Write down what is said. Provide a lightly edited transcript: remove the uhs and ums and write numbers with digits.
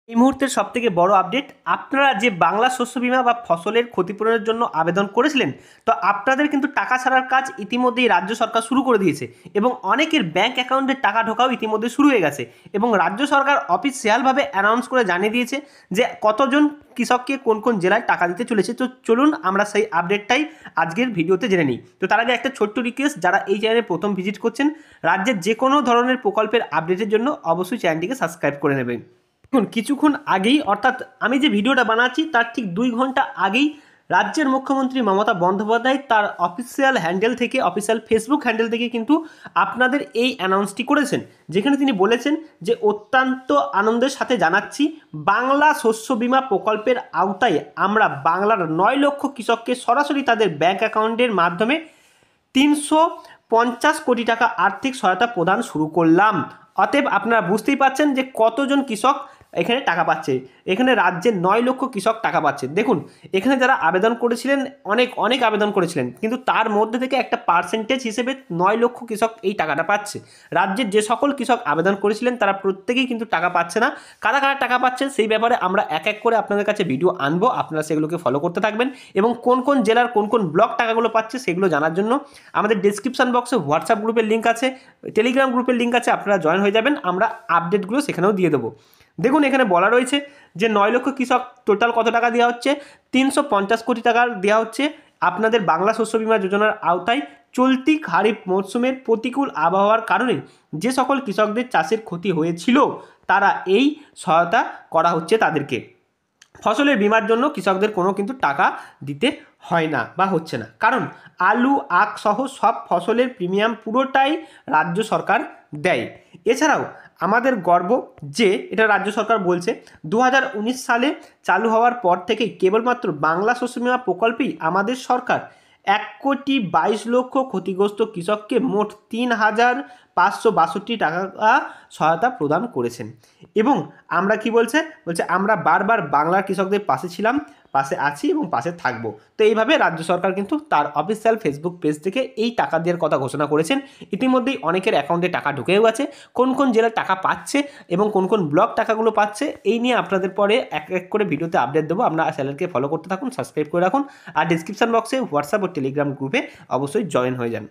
এই মুহূর্তের সবথেকে বড় আপডেট, আপনারা যে বাংলা শস্য বীমা বা ফসলের ক্ষতিপূরণের জন্য আবেদন করেছিলেন, তো আপনাদের কিন্তু টাকা ছাড়ার কাজ ইতিমধ্যেই রাজ্য সরকার শুরু করে দিয়েছে এবং অনেকের ব্যাংক অ্যাকাউন্টে টাকা ঢোকাও ইতিমধ্যে শুরু হয়ে গেছে এবং রাজ্য সরকার অফিসিয়ালভাবে অ্যানাউন্স করে জানিয়ে দিয়েছে যে কতজন কৃষককে কোন কোন জেলায় টাকা দিতে চলেছে। তো চলুন আমরা সেই আপডেটটাই আজকের ভিডিওতে জেনে নিই। তো তার আগে একটা ছোট্ট রিকোয়েস্ট, যারা এই চ্যানেলে প্রথম ভিজিট করছেন, রাজ্যের যে কোনো ধরনের প্রকল্পের আপডেটের জন্য অবশ্যই চ্যানেলটিকে সাবস্ক্রাইব করে নেবেন। দেখুন, কিছুক্ষণ আগেই অর্থাৎ আমি যে ভিডিওটা বানাচ্ছি তার ঠিক 2 ঘন্টা আগেই রাজ্যের মুখ্যমন্ত্রী মমতা বন্দ্যোপাধ্যায় তার অফিসিয়াল হ্যান্ডেল থেকে, অফিসিয়াল ফেসবুক হ্যান্ডেল থেকে কিন্তু আপনাদের এই অ্যানাউন্সটি করেছেন, যেখানে তিনি বলেছেন যে অত্যন্ত আনন্দের সাথে জানাচ্ছি, বাংলা শস্য বীমা প্রকল্পের আওতায় আমরা বাংলার 9 লক্ষ কৃষককে সরাসরি তাদের ব্যাংক অ্যাকাউন্টের মাধ্যমে 350 কোটি টাকা আর্থিক সহায়তা প্রদান শুরু করলাম। অতএব আপনারা বুঝতেই পাচ্ছেন যে কতজন কৃষক এখানে টাকা পাচ্ছে। এখানে রাজ্যের 9 লক্ষ কৃষক টাকা পাচ্ছে। দেখুন, এখানে যারা আবেদন করেছিলেন অনেক আবেদন করেছিলেন, কিন্তু তার মধ্যে থেকে একটা পার্সেন্টেজ হিসেবে 9 লক্ষ কৃষক এই টাকাটা পাচ্ছে। রাজ্যের যে সকল কৃষক আবেদন করেছিলেন তারা প্রত্যেকেই কিন্তু টাকা পাচ্ছে না। কারা কারা টাকা পাচ্ছেন সেই ব্যাপারে আমরা এক এক করে আপনাদের কাছে ভিডিও আনবো, আপনারা সেগুলোকে ফলো করতে থাকবেন এবং কোন কোন জেলার কোন কোন ব্লক টাকাগুলো পাচ্ছে সেগুলো জানার জন্য আমাদের ডেসক্রিপশন বক্সে হোয়াটসঅ্যাপ গ্রুপের লিঙ্ক আছে, টেলিগ্রাম গ্রুপের লিঙ্ক আছে, আপনারা জয়েন হয়ে যাবেন, আমরা আপডেটগুলো সেখানেও দিয়ে দেবো। দেখুন, এখানে বলা রয়েছে যে 9 লক্ষ কৃষক টোটাল কত টাকা দেওয়া হচ্ছে, 350 কোটি টাকা দেওয়া হচ্ছে আপনাদের বাংলা শস্য বীমা যোজনার আওতায়। চলতি খারিফ মরশুমের প্রতিকূল আবহাওয়ার কারণে যে সকল কৃষকদের চাষের ক্ষতি হয়েছিল তারা এই সহায়তা করা হচ্ছে তাদেরকে। ফসলের বীমার জন্য কৃষকদের কোনো কিন্তু টাকা দিতে হয় না বা হচ্ছে না, কারণ আলু আখ সহ সব ফসলের প্রিমিয়াম পুরোটাই রাজ্য সরকার দেয়। এছাড়াও আমাদের গর্ব যে এটা রাজ্য সরকার বলছে 2019 সালে চালু হওয়ার পর থেকেই কেবলমাত্র বাংলা শস্য বীমা প্রকল্পেই আমাদের সরকার 1,22,00,000 ক্ষতিগ্রস্ত কৃষককে মোট 3,562 টাকা সহায়তা প্রদান করেছেন। এবং আমরা কি বলছে আমরা বারবার বাংলার কৃষকদের পাশে ছিলাম, পাশে আছি এবং পাশে থাকবো। তো এইভাবে রাজ্য সরকার কিন্তু তার অফিসিয়াল ফেসবুক পেজ থেকে এই টাকা দেওয়ার কথা ঘোষণা করেছেন। ইতিমধ্যেই অনেকের অ্যাকাউন্টে টাকা ঢুকেও গেছে। কোন কোন জেলায় টাকা পাচ্ছে এবং কোন কোন ব্লক টাকাগুলো পাচ্ছে এই নিয়ে আপনাদের পরে এক এক করে ভিডিওতে আপডেট দেবো। আপনারা চ্যানেলকে ফলো করতে থাকুন, সাবস্ক্রাইব করে রাখুন আর ডিসক্রিপশন বক্সে হোয়াটসঅ্যাপ ও টেলিগ্রাম গ্রুপে অবশ্যই জয়েন হয়ে যান।